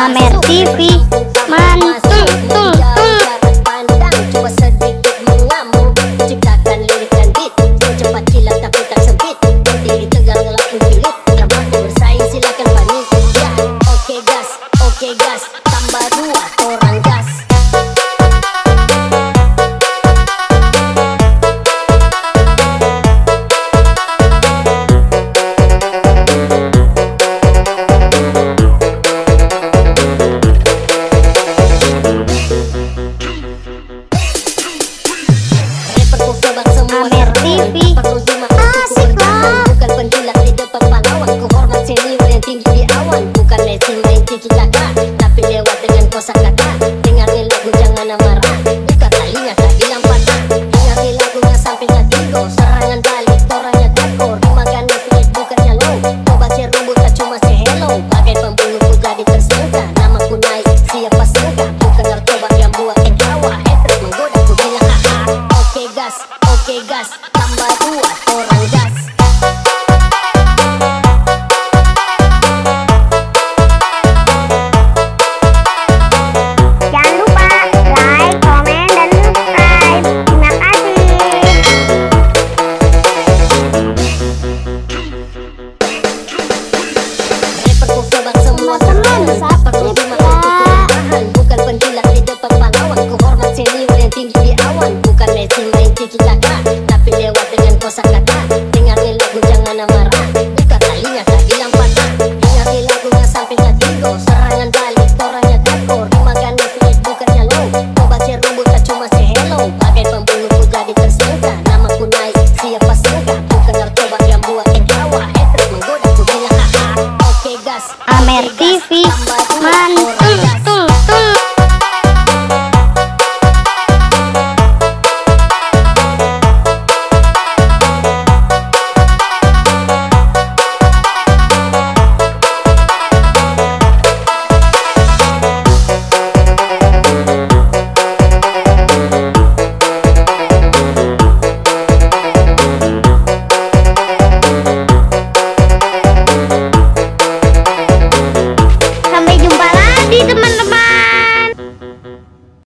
Amer TV mantul tul tul. Pandang coba sedikit mengamuk, ciptakan lirik dan beat yang cepat kilat tapi tak sempit, tinggi tegang langsung kilit, drama bersaing silakan panik. Ya oke gas, tambah 2 orang gas. Amer TV asik lah. Bukan penjilat di depan pahlawan, kehormat senior yang tinggi di awan. Bukan racing main tiki taka, tapi lewat dengan kosakata. Dengarin lagu jangan marah, buka talinya tak hilang patah. Dengarin lagunya sampai tak tigo, serangan balik toranya tako. Rima ganas naik bukannya low, coba si rumput tak cuma si hello. Bagai pembunuh ku jadi tersangka, namaku naik siapa sangka. Bukan narkoba yang buat kawa, haters menggoda ku bilang haha. Oke gas, tambah 2 orang gas. Jangan lupa like, komen, dan subscribe. Terima kasih. Rapper ku sebab semua teman, perlu dimakan bukan penjilat di depan pahlawan. Kehormat senior yang tinggi di awan. Bukan racing main tiki taka, tapi lewat dengan kosakata. Dengarin lagu jangan marah, buka talinya tak hilang patah. Dengarin lagunya sampai tak tigo, serangan balik toranya tako. Rima ganas naik bukannya low, coba si rumput tak cuma si hello. Bagai pembunuh ku jadi tersangka, namaku naik siapa sangka. Bukan narkoba yang buat kawa, haters menggoda ku bilang haha. Oke gas, Amer TV mantul.